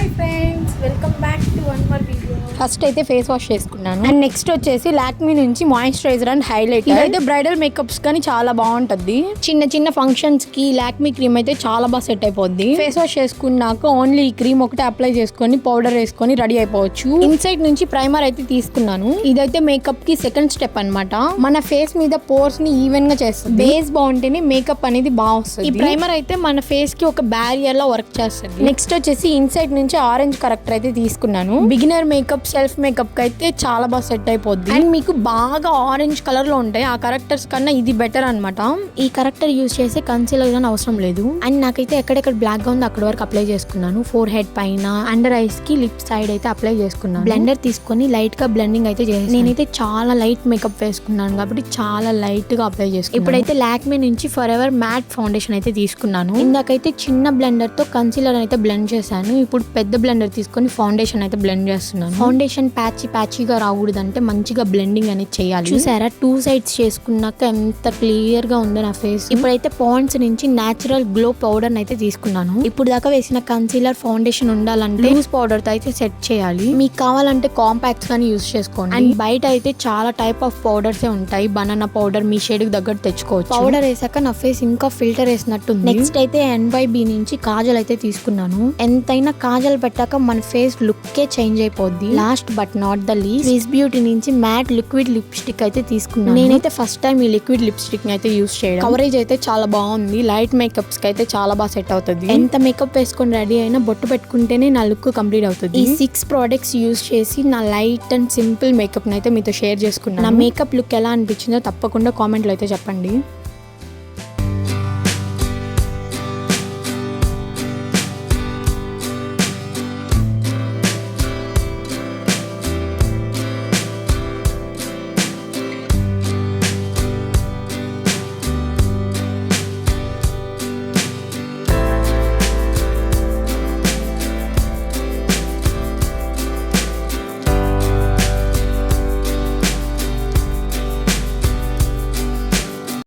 Hi friends, welcome back to one more video. First అయితే face wash చేసుకున్నాను and next వచ్చేసి లాక్మీ నుంచి moisturiser and highlight. ఇదైతే bridal makeups కానీ చాలా బాగుంటది. చిన్న చిన్న ఫంక్షన్స్ కి లాక్మీ క్రీమ్ అయితే చాలా బాగా సెట్ అయిపోద్ది. ఫేస్ వాష్ చేసుకున్నాక ఓన్లీ ఈ క్రీమ్ ఒకటి అప్లై చేసుకొని పౌడర్ వేసుకొని రెడీ అయిపోవచ్చు. ఇన్సైడ్ నుంచి ప్రైమర్ అయితే తీసుకున్నాను. ఇదైతే మేకప్ కి సెకండ్ స్టెప్ అన్నమాట. మన ఫేస్ మీద పోర్స్ ని ఈవెన్ గా చేస్తుంది. బేస్ బాగుంటేనే మేకప్ అనేది బాగా వస్తుంది. ఈ ప్రైమర్ అయితే మన ఫేస్ కి ఒక బ్యారియర్ లా వర్క్ చేస్తుంది. నెక్స్ట్ వచ్చేసి ఇన్సైడ్ నుంచి ఆరెంజ్ కరెక్టర్ అయితే తీసుకున్నాను. బిగినర్ మేకప్, సెల్ఫ్ మేకప్ కి అయితే చాలా బాగా సెట్ అయిపోద్ది. అండ్ మీకు బాగా ఆరెంజ్ కలర్ లో ఉంటాయి ఆ కరెక్టర్స్ కన్నా ఇది బెటర్ అన్నమాట. ఈ కరెక్టర్ యూజ్ చేసే కన్సీలర్ గానీ అవసరం లేదు. అండ్ నాకైతే ఎక్కడెక్కడ బ్లాక్ గా ఉందో అక్కడ వరకు అప్లై చేసుకున్నాను. ఫోర్ హెడ్ పైన, అండర్ ఐస్ కి, లిప్ సైడ్ అయితే అప్లై చేసుకున్నాను. బ్లెండర్ తీసుకొని లైట్ గా బ్లెండింగ్ అయితే చేసాను. నేనైతే చాలా లైట్ మేకప్ వేసుకున్నాను కాబట్టి చాలా లైట్ గా అప్లై చేసుకున్నాను. ఇప్పుడైతే లాక్మీ నుంచి ఫర్ ఎవర్ మ్యాట్ ఫౌండేషన్ అయితే తీసుకున్నాను. ఇందాకైతే చిన్న బ్లెండర్ తో కన్సీలర్ అయితే బ్లెండ్ చేశాను. ఇప్పుడు పెద్ద బ్లెండర్ తీసుకొని ఫౌండేషన్ అయితే బ్లెండ్ చేస్తున్నాను. ఫౌండేషన్ ప్యాచీగా రాకూడదంటే మంచిగా బ్లెండింగ్ అనేది చేయాలి. చూసారా, టూ సైడ్స్ చేసుకున్నాక ఎంత క్లియర్ గా ఉందో నా ఫేస్. ఇప్పుడైతే పాండ్స్ నుంచి నేచురల్ గ్లో పౌడర్ అయితే తీసుకున్నాను. ఇప్పుడు దాకా వేసిన కన్సీలర్, ఫౌండేషన్ ఉండాలంటే లూజ్ పౌడర్ తో అయితే సెట్ చేయాలి. మీకు కావాలంటే కాంపాక్ట్స్ కానీ యూజ్ చేసుకోండి. అండ్ బయట అయితే చాలా టైప్ ఆఫ్ పౌడర్స్ ఉంటాయి. బనానా పౌడర్ మీ షేడ్ కి దగ్గర తెచ్చుకోవచ్చు. పౌడర్ వేసాక నా ఫేస్ ఇంకా ఫిల్టర్ వేసినట్టు. నెక్స్ట్ అయితే NYB నుంచి కాజల్ అయితే తీసుకున్నాను. ఎంతైనా కాజల్ పెట్టాక మన ఫేస్ లుక్కే చేంజ్ అయిపోద్ది. Last but not the least, Swiss beauty నుంచి మ్యాట్ లిక్విడ్ లిప్స్టిక్ అయితే తీసుకున్నాను. నేనైతే ఫస్ట్ టైం ఈ లిక్విడ్ లిప్స్టిక్ అయితే యూజ్ చేయడం. కవరేజ్ అయితే చాలా బాగుంది. లైట్ మేకప్స్ కి అయితే చాలా బాగా సెట్ అవుతుంది. ఎంత మేకప్ వేసుకొని రెడీ అయినా బొట్టు పెట్టుకుంటేనే నా లుక్ కంప్లీట్ అవుతుంది. ఈ 6 ప్రోడక్ట్స్ యూజ్ చేసి నా లైట్ అండ్ సింపుల్ మేకప్ అయితే మీతో షేర్ చేసుకున్నాను. నా మేకప్ లుక్ ఎలా అనిపించిందో తప్పకుండా కామెంట్ లో అయితే చెప్పండి.